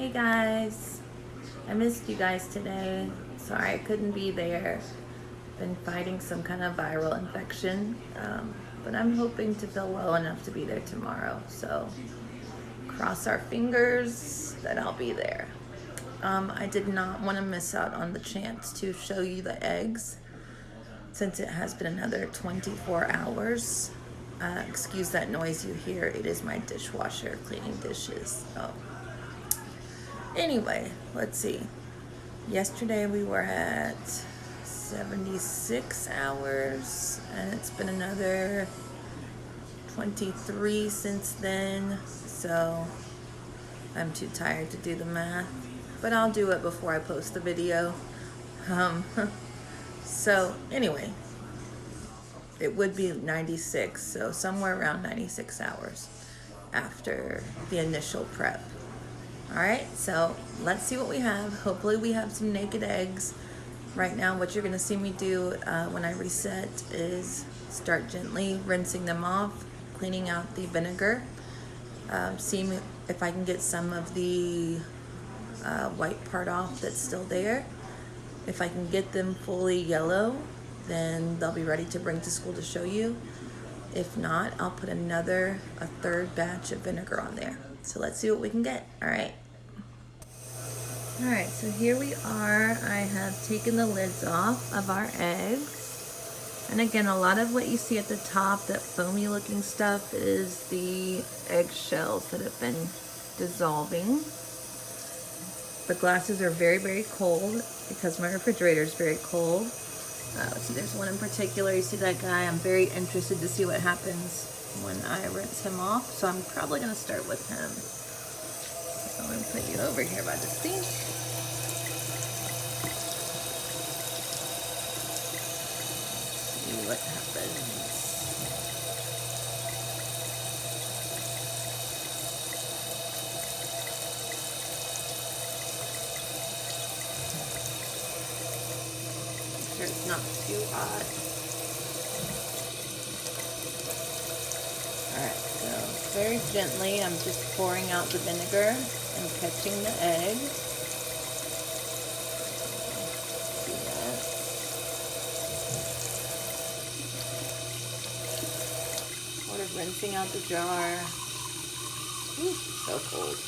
Hey guys, I missed you guys today. Sorry I couldn't be there. Been fighting some kind of viral infection, but I'm hoping to feel well enough to be there tomorrow. So cross our fingers that I'll be there. I did not want to miss out on the chance to show you the eggs since it has been another 24 hours. Excuse that noise you hear. It is my dishwasher cleaning dishes. Anyway, let's see. Yesterday we were at 76 hours, and it's been another 23 since then. So I'm too tired to do the math, but I'll do it before I post the video. So anyway, it would be 96, so somewhere around 96 hours after the initial prep. All right, so let's see what we have. Hopefully we have some naked eggs. Right now, what you're gonna see me do when I reset is start gently rinsing them off, cleaning out the vinegar, seeing if I can get some of the white part off that's still there. If I can get them fully yellow, then they'll be ready to bring to school to show you. If not, I'll put a third batch of vinegar on there. So let's see what we can get, all right? All right, so here we are. I have taken the lids off of our eggs. And again, a lot of what you see at the top, that foamy looking stuff, is the egg shells that have been dissolving. The glasses are very, very cold because my refrigerator is very cold. So there's one in particular. You see that guy? I'm very interested to see what happens when I rinse him off. So I'm probably gonna start with him. So I'm gonna put you over here by the sink. See what happens. Make sure it's not too hot. Alright, so very gently I'm just pouring out the vinegar and catching the egg. See that? Sort of rinsing out the jar. Ooh, so cold.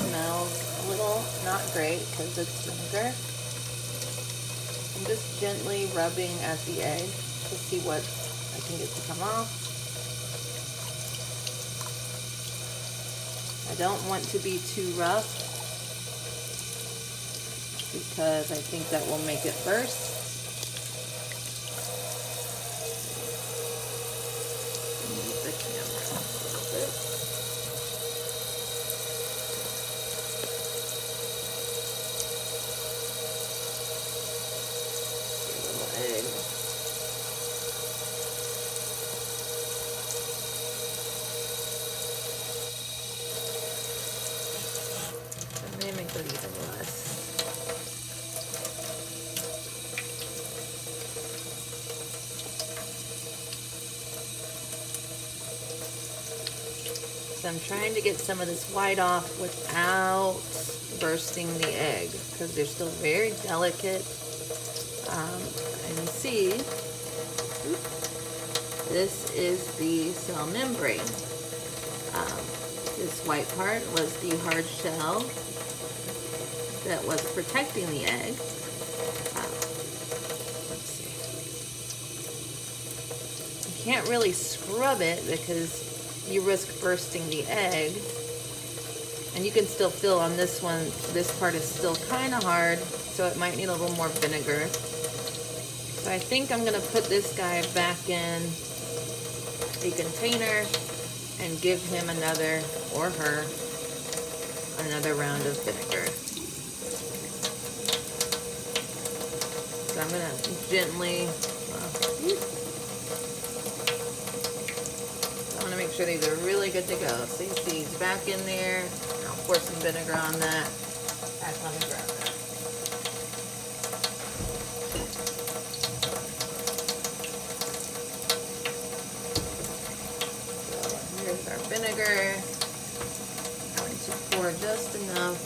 Smells a little not great because it's vinegar. I'm just gently rubbing at the egg to see what I can get to come off. I don't want to be too rough because I think that will make it burst. Move the camera up a little bit. Egg. I may make that even less. So I'm trying to get some of this white off without bursting the egg because they're still very delicate. And see, this is the cell membrane. This white part was the hard shell that was protecting the egg. Let's see. You can't really scrub it because you risk bursting the egg. And you can still feel on this one, this part is still kind of hard, so it might need a little more vinegar. So I think I'm gonna put this guy back in a container and give him another, or her, another round of vinegar. So I'm gonna gently, I wanna make sure these are really good to go. So you see he's back in there. I'll pour some vinegar on that. Let me grab that. vinegar. I'm going to pour just enough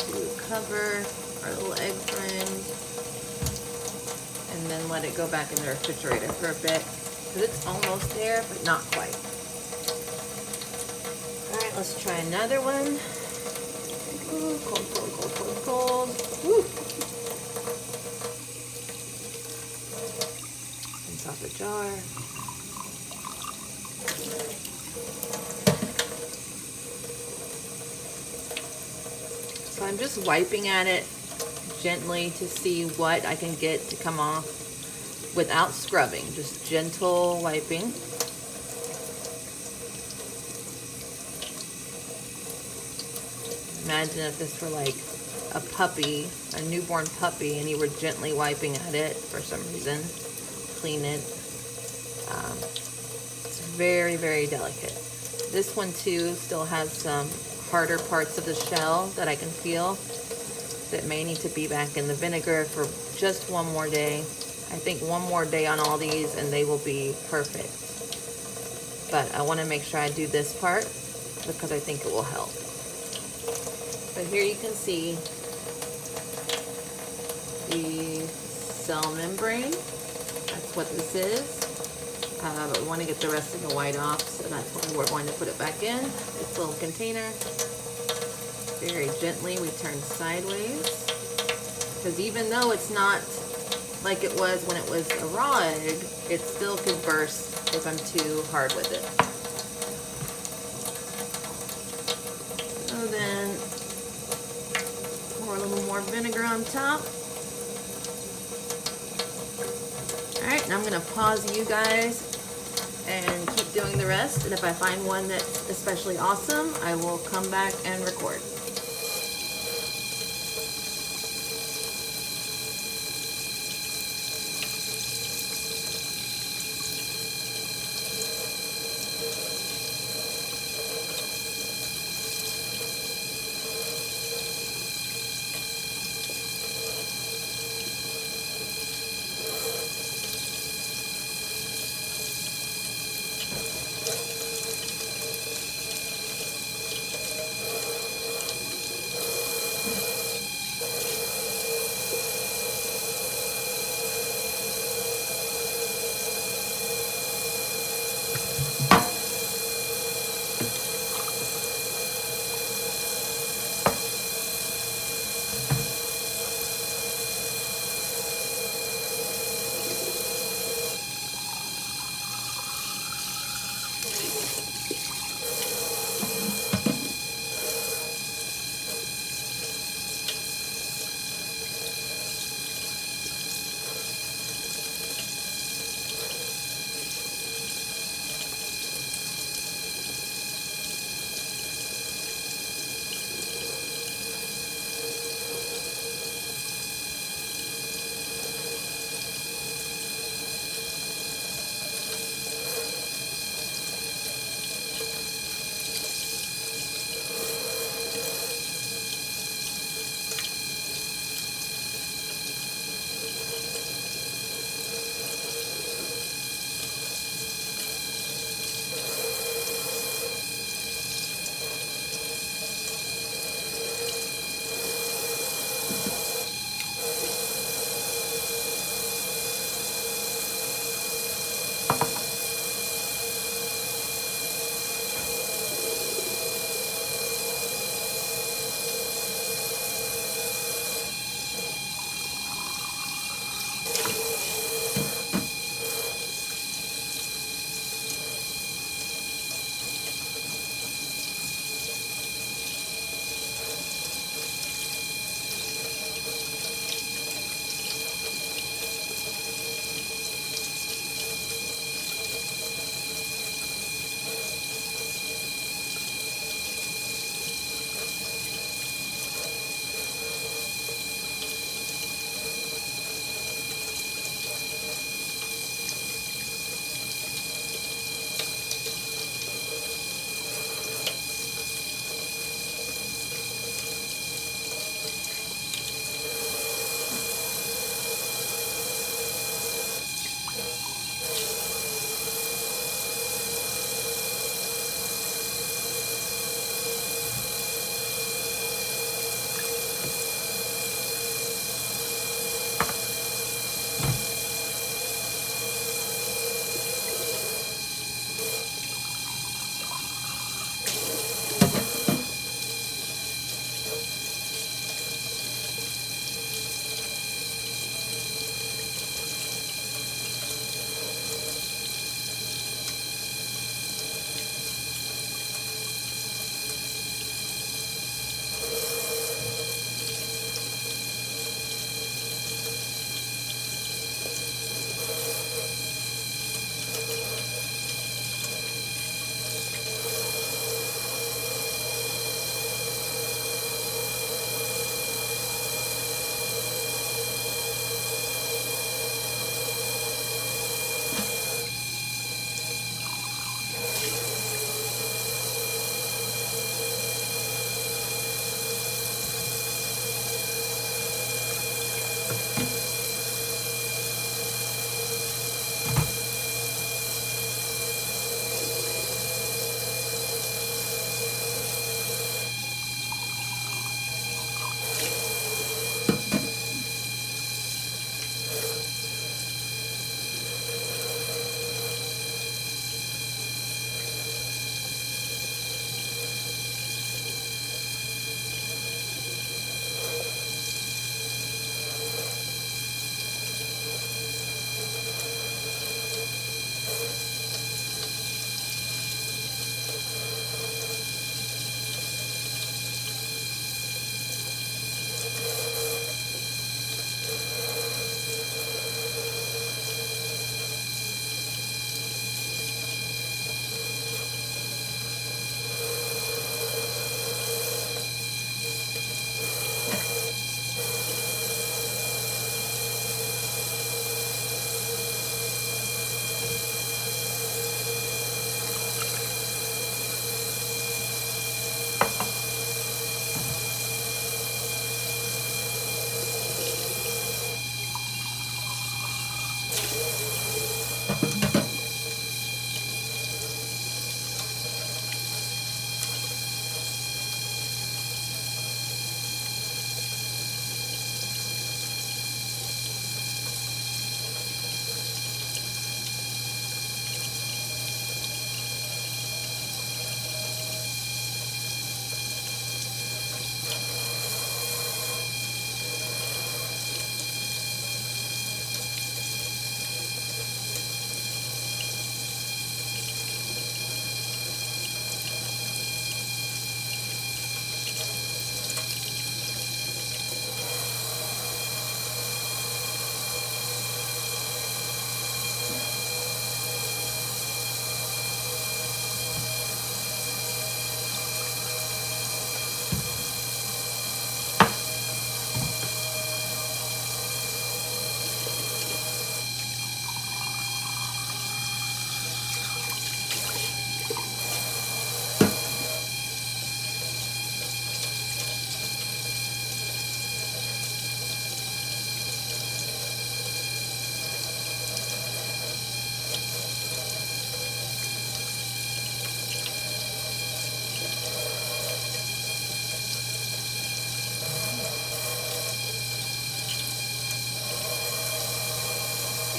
to cover our little egg friend, and then let it go back in the refrigerator for a bit, because it's almost there, but not quite. All right, let's try another one. Ooh, cold, cold, cold, cold, cold. Woo. Rinse off the jar. So I'm just wiping at it gently to see what I can get to come off without scrubbing, just gentle wiping. Imagine if this were like a puppy, a newborn puppy, and you were gently wiping at it for some reason. Clean it. It's very, very delicate. This one too still has some harder parts of the shell that I can feel that may need to be back in the vinegar for just one more day. I think one more day on all these and they will be perfect. But I want to make sure I do this part because I think it will help. But here you can see the cell membrane. That's what this is. But we want to get the rest of the white off, so that's why we're going to put it back in this little container. Very gently we turn sideways, because even though it's not like it was when it was a raw egg, it still could burst if I'm too hard with it. So then pour a little more vinegar on top. Alright, and I'm going to pause you guys and keep doing the rest, and if I find one that's especially awesome, I will come back and record.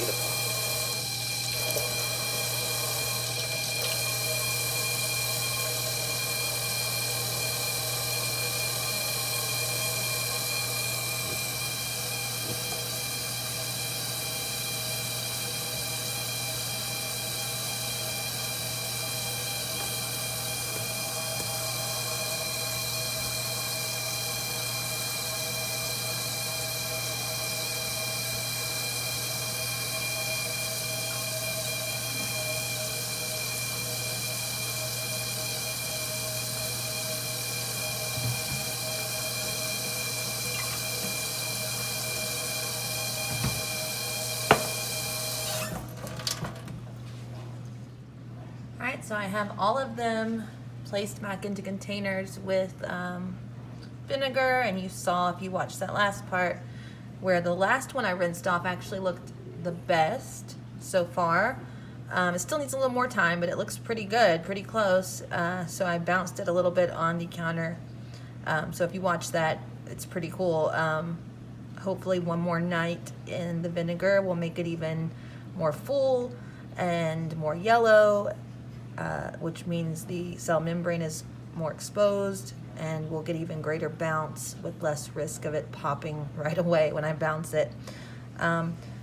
beautiful. All right, so I have all of them placed back into containers with vinegar, and you saw, if you watched that last part, where the last one I rinsed off actually looked the best so far. It still needs a little more time, but it looks pretty good, pretty close. So I bounced it a little bit on the counter. So if you watch that, it's pretty cool. Hopefully one more night in the vinegar will make it even more full and more yellow, which means the cell membrane is more exposed and we'll get even greater bounce with less risk of it popping right away when I bounce it.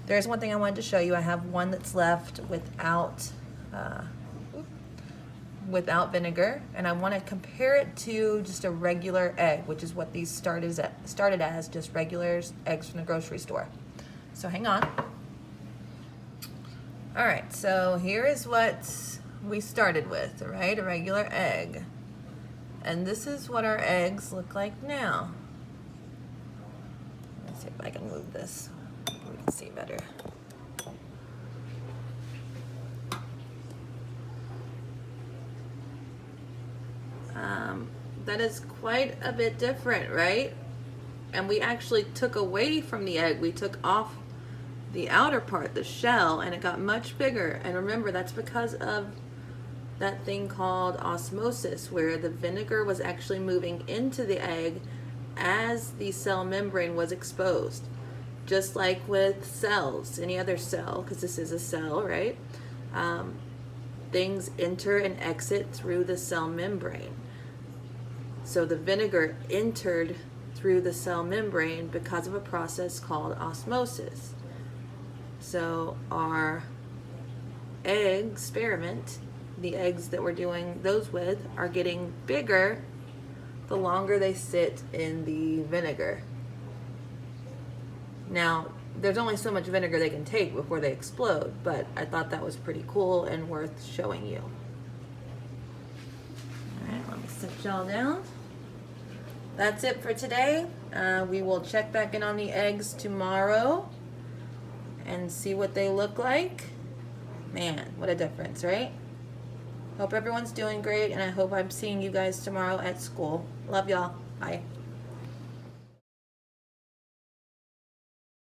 There's one thing I wanted to show you. I have one that's left without vinegar, and I want to compare it to just a regular egg, which is what these started as, just regular eggs from the grocery store. So hang on. All right, so here is what we started with, right? A regular egg. And this is what our eggs look like now. Let's see if I can move this so we can see better. That is quite a bit different, right? And we actually took away from the egg. We took off the outer part, the shell, and it got much bigger. And remember, that's because of that thing called osmosis, where the vinegar was actually moving into the egg as the cell membrane was exposed. Just like with cells, any other cell, because this is a cell, right? Things enter and exit through the cell membrane. So the vinegar entered through the cell membrane because of a process called osmosis. So our egg-periment, the eggs that we're doing those with, are getting bigger the longer they sit in the vinegar. Now, there's only so much vinegar they can take before they explode, but I thought that was pretty cool and worth showing you. All right, let me sit y'all down. That's it for today. We will check back in on the eggs tomorrow and see what they look like. Man, what a difference, right? Hope everyone's doing great, and I hope I'm seeing you guys tomorrow at school. Love y'all. Bye.